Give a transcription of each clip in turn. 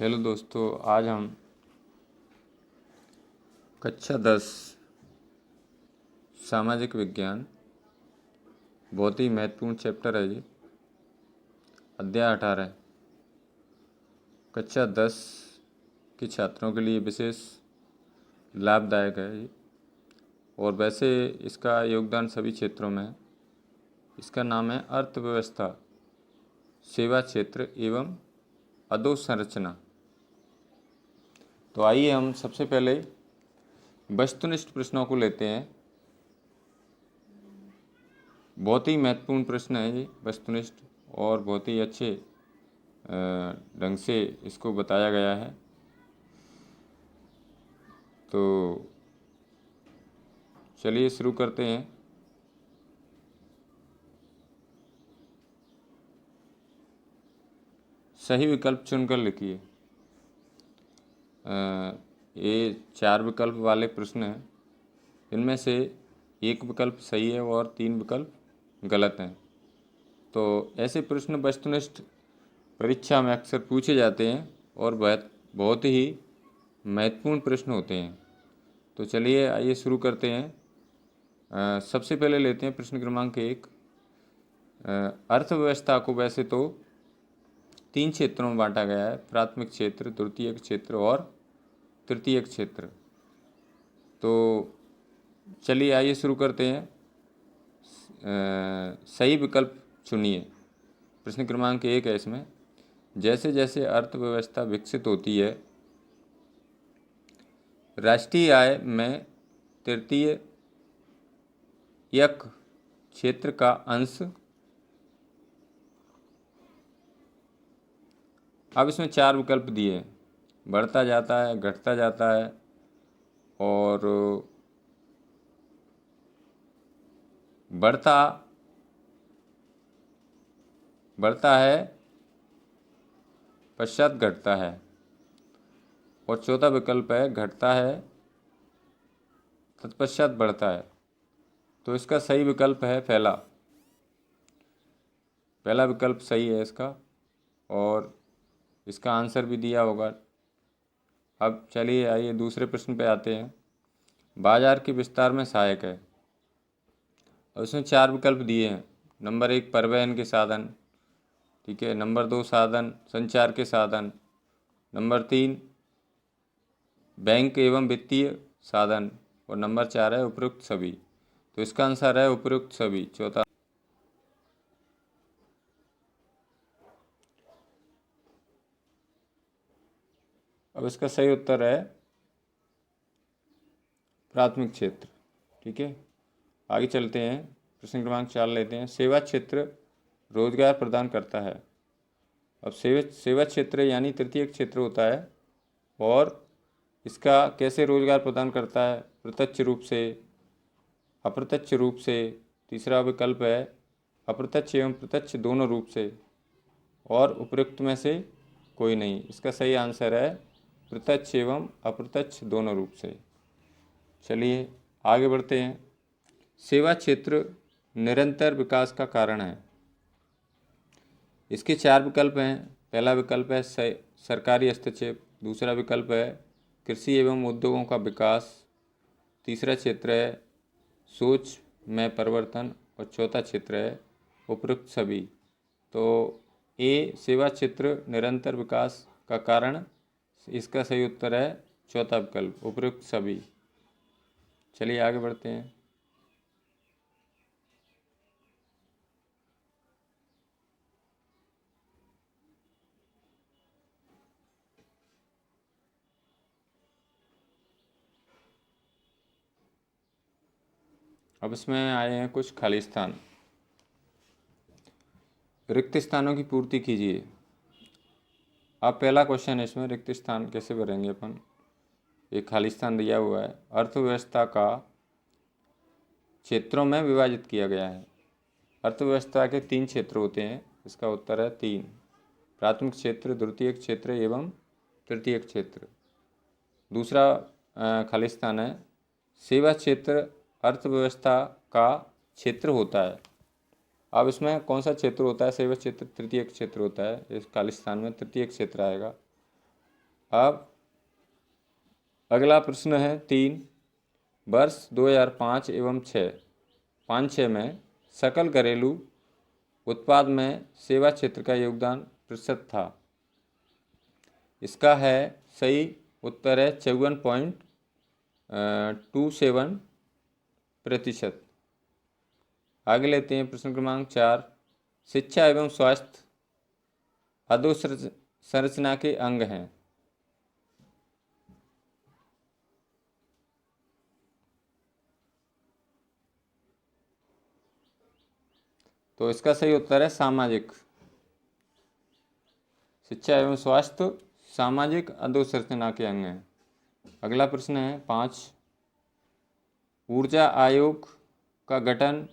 Hello दोस्तों, आज हम कक्षा 10 सामाजिक विज्ञान बहुत ही महत्वपूर्ण चैप्टर है जी। अध्याय 18 कक्षा 10 के छात्रों के लिए विशेष लाभदायक है जी। और वैसे इसका योगदान सभी क्षेत्रों में है। इसका नाम है अर्थव्यवस्था, सेवा क्षेत्र एवं अधोसंरचना। तो आइए हम सबसे पहले वस्तुनिष्ठ प्रश्नों को लेते हैं। बहुत ही महत्वपूर्ण प्रश्न है ये वस्तुनिष्ठ, और बहुत ही अच्छे ढंग से इसको बताया गया है। तो चलिए शुरू करते हैं। सही विकल्प चुनकर लिखिए। ये 4 विकल्प वाले प्रश्न हैं। इनमें से एक विकल्प सही है और 3 विकल्प गलत हैं। तो ऐसे प्रश्न वस्तुनिष्ठ परीक्षा में अक्सर पूछे जाते हैं और बहुत ही महत्वपूर्ण प्रश्न होते हैं। तो चलिए आइए शुरू करते हैं। सबसे पहले लेते हैं प्रश्न क्रमांक 1। अर्थव्यवस्था को वैसे तो 3 क्षेत्रों में बांटा गया है: प्राथमिक क्षेत्र, द्वितीयक क्षेत्र और तृतीयक क्षेत्र। तो चलिए आइए शुरू करते हैं। सही विकल्प चुनिए। प्रश्न क्रमांक 1 है इसमें, जैसे जैसे अर्थव्यवस्था विकसित होती है, राष्ट्रीय आय में तृतीयक क्षेत्र का अंश। अब इसमें 4 विकल्प दिए हैं: बढ़ता जाता है, घटता जाता है, और बढ़ता है पश्चात घटता है, और चौथा विकल्प है घटता है तत्पश्चात बढ़ता है। तो इसका सही विकल्प है पहला विकल्प सही है इसका, और इसका आंसर भी दिया होगा। अब चलिए आइए दूसरे प्रश्न पे आते हैं। बाजार के विस्तार में सहायक है, और इसमें 4 विकल्प दिए हैं। नंबर 1 परिवहन के साधन, ठीक है। नंबर 2 साधन संचार के साधन। नंबर 3 बैंक एवं वित्तीय साधन, और नंबर 4 है उपयुक्त सभी। तो इसका आंसर है उपयुक्त सभी, चौथा। अब इसका सही उत्तर है प्राथमिक क्षेत्र, ठीक है। आगे चलते हैं, प्रश्न क्रमांक 4 लेते हैं। सेवा क्षेत्र रोजगार प्रदान करता है। अब सेवा क्षेत्र यानी तृतीय क्षेत्र होता है, और इसका कैसे रोजगार प्रदान करता है? प्रत्यक्ष रूप से, अप्रत्यक्ष रूप से। तीसरा विकल्प है अप्रत्यक्ष एवं प्रत्यक्ष दोनों रूप से, और उपयुक्त में से कोई नहीं। इसका सही आंसर है प्रत्यक्ष एवं अप्रत्यक्ष दोनों रूप से। चलिए आगे बढ़ते हैं। सेवा क्षेत्र निरंतर विकास का कारण है। इसके 4 विकल्प हैं। पहला विकल्प है सरकारी हस्तक्षेप। दूसरा विकल्प है कृषि एवं उद्योगों का विकास। तीसरा क्षेत्र है सोच में परिवर्तन, और चौथा क्षेत्र है उपयुक्त सभी। तो ए सेवा क्षेत्र निरंतर विकास का कारण, इसका सही उत्तर है चौथा विकल्प उपयुक्त सभी। चलिए आगे बढ़ते हैं। अब इसमें आए हैं कुछ खाली स्थान। रिक्त स्थानों की पूर्ति कीजिए। अब पहला क्वेश्चन है इसमें, रिक्त स्थान कैसे भरेंगे अपन। एक खाली स्थान दिया हुआ है। अर्थव्यवस्था का क्षेत्रों में विभाजित किया गया है। अर्थव्यवस्था के 3 क्षेत्र होते हैं। इसका उत्तर है 3: प्राथमिक क्षेत्र, द्वितीयक क्षेत्र एवं तृतीयक क्षेत्र। दूसरा खाली स्थान है सेवा क्षेत्र अर्थव्यवस्था का क्षेत्र होता है। अब इसमें कौन सा क्षेत्र होता है? सेवा क्षेत्र तृतीयक क्षेत्र होता है। इस खाली स्थान में तृतीयक क्षेत्र आएगा। अब अगला प्रश्न है 3। वर्ष 2005 एवं 5-6 में सकल घरेलू उत्पाद में सेवा क्षेत्र का योगदान प्रतिशत था। इसका है सही उत्तर है 54.27%। आगे लेते हैं प्रश्न क्रमांक 4। शिक्षा एवं स्वास्थ्य अधोसंरचना के अंग हैं। तो इसका सही उत्तर है सामाजिक। शिक्षा एवं स्वास्थ्य सामाजिक अधोसंरचना के अंग हैं। अगला प्रश्न है 5। ऊर्जा आयोग का गठन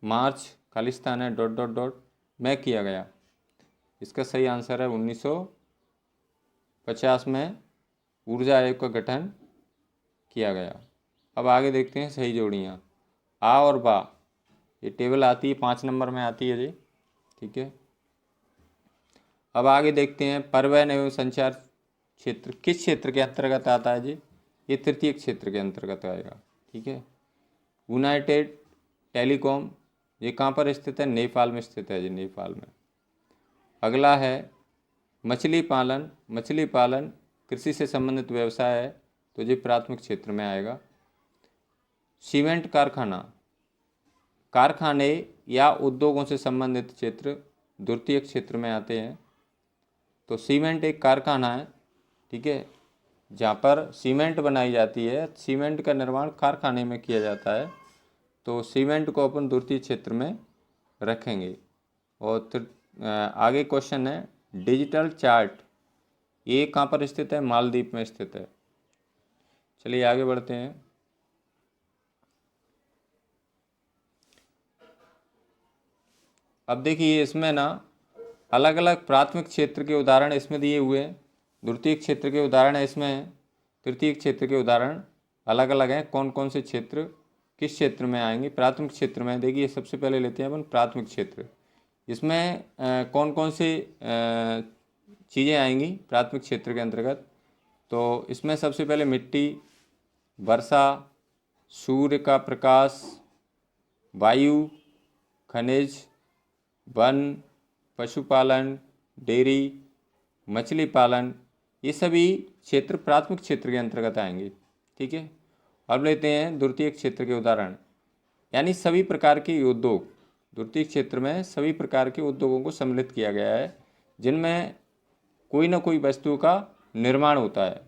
मार्च खालिस्तान है ... में किया गया। इसका सही आंसर है 1950 में ऊर्जा आयोग का गठन किया गया। अब आगे देखते हैं सही जोड़ियाँ। आ और बा, ये टेबल आती है 5 नंबर में आती है जी, ठीक है। अब आगे देखते हैं परिवहन एवं संचार क्षेत्र किस क्षेत्र के अंतर्गत आता है जी? ये तृतीय क्षेत्र के अंतर्गत आएगा, ठीक है। यूनाइटेड टेलीकॉम, ये कहाँ पर स्थित है? नेपाल में स्थित है जी, नेपाल में। अगला है मछली पालन। मछली पालन कृषि से संबंधित व्यवसाय है, तो ये प्राथमिक क्षेत्र में आएगा। सीमेंट कारखाना, कारखाने या उद्योगों से संबंधित क्षेत्र द्वितीय क्षेत्र में आते हैं। तो सीमेंट एक कारखाना है, ठीक है, जहाँ पर सीमेंट बनाई जाती है। सीमेंट का निर्माण कारखाने में किया जाता है, तो सीमेंट को अपन द्वितीय क्षेत्र में रखेंगे। और आगे क्वेश्चन है डिजिटल चार्ट, ये कहाँ पर स्थित है? मालदीव में स्थित है। चलिए आगे बढ़ते हैं। अब देखिए इसमें ना अलग अलग प्राथमिक क्षेत्र के उदाहरण इसमें दिए हुए हैं, द्वितीय क्षेत्र के उदाहरण है इसमें, तृतीय क्षेत्र के उदाहरण अलग अलग हैं। कौन कौन से क्षेत्र किस क्षेत्र में आएंगे? प्राथमिक क्षेत्र में देखिए सबसे पहले लेते हैं अपन प्राथमिक क्षेत्र। इसमें कौन कौन सी चीज़ें आएंगी प्राथमिक क्षेत्र के अंतर्गत? तो इसमें सबसे पहले मिट्टी, वर्षा, सूर्य का प्रकाश, वायु, खनिज, वन, पशुपालन, डेयरी, मछली पालन, ये सभी क्षेत्र प्राथमिक क्षेत्र के अंतर्गत आएंगे, ठीक है। अब लेते हैं द्वितीय क्षेत्र के उदाहरण, यानी सभी प्रकार के उद्योग। द्वितीय क्षेत्र में सभी प्रकार के उद्योगों को सम्मिलित किया गया है, जिनमें कोई ना कोई वस्तु का निर्माण होता है,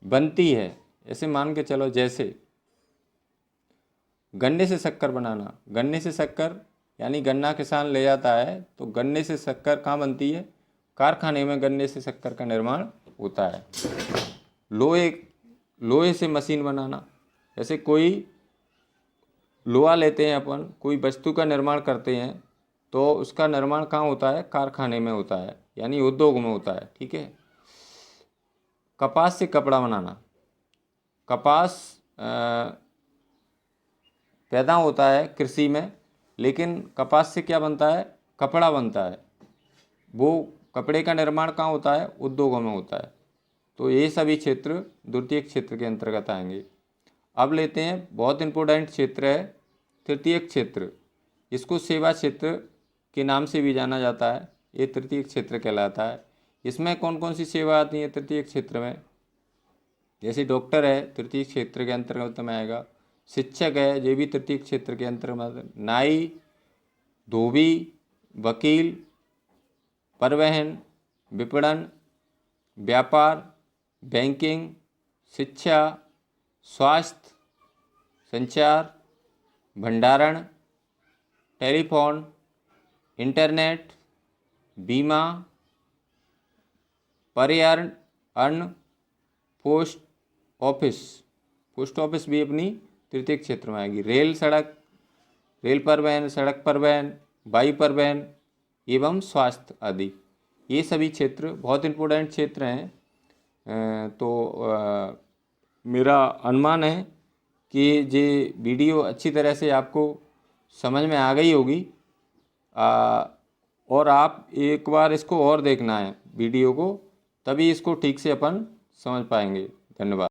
बनती है। ऐसे मान के चलो जैसे गन्ने से शक्कर बनाना। गन्ने से शक्कर यानी गन्ना किसान ले जाता है, तो गन्ने से शक्कर कहाँ बनती है? कारखाने में गन्ने से शक्कर का निर्माण होता है। लोहे से मशीन बनाना, जैसे कोई लोहा लेते हैं अपन, कोई वस्तु का निर्माण करते हैं, तो उसका निर्माण कहाँ होता है? कारखाने में होता है, यानी उद्योग में होता है, ठीक है। कपास से कपड़ा बनाना, कपास पैदा होता है कृषि में, लेकिन कपास से क्या बनता है? कपड़ा बनता है। वो कपड़े का निर्माण कहाँ होता है? उद्योगों में होता है। तो ये सभी क्षेत्र द्वितीय क्षेत्र के अंतर्गत आएंगे। अब लेते हैं बहुत इंपॉर्टेंट क्षेत्र है तृतीय क्षेत्र। इसको सेवा क्षेत्र के नाम से भी जाना जाता है, ये तृतीय क्षेत्र कहलाता है। इसमें कौन कौन सी सेवा आती है तृतीय क्षेत्र में? जैसे डॉक्टर है, तृतीय क्षेत्र के अंतर्गत में आएगा। शिक्षक है, ये भी तृतीय क्षेत्र के अंतर्गत। नाई, धोबी, वकील, परिवहन, विपणन, व्यापार, बैंकिंग, शिक्षा, स्वास्थ्य, संचार, भंडारण, टेलीफोन, इंटरनेट, बीमा, पर्यावरण, अन्न, पोस्ट ऑफिस। पोस्ट ऑफिस भी अपनी तृतीय क्षेत्र में आएगी। रेल परिवहन, सड़क परिवहन, वायु परिवहन एवं स्वास्थ्य आदि, ये सभी क्षेत्र बहुत इंपॉर्टेंट क्षेत्र हैं। मेरा अनुमान है कि ये वीडियो अच्छी तरह से आपको समझ में आ गई होगी, और आप एक बार इसको और देखना है वीडियो को, तभी इसको ठीक से अपन समझ पाएंगे। धन्यवाद।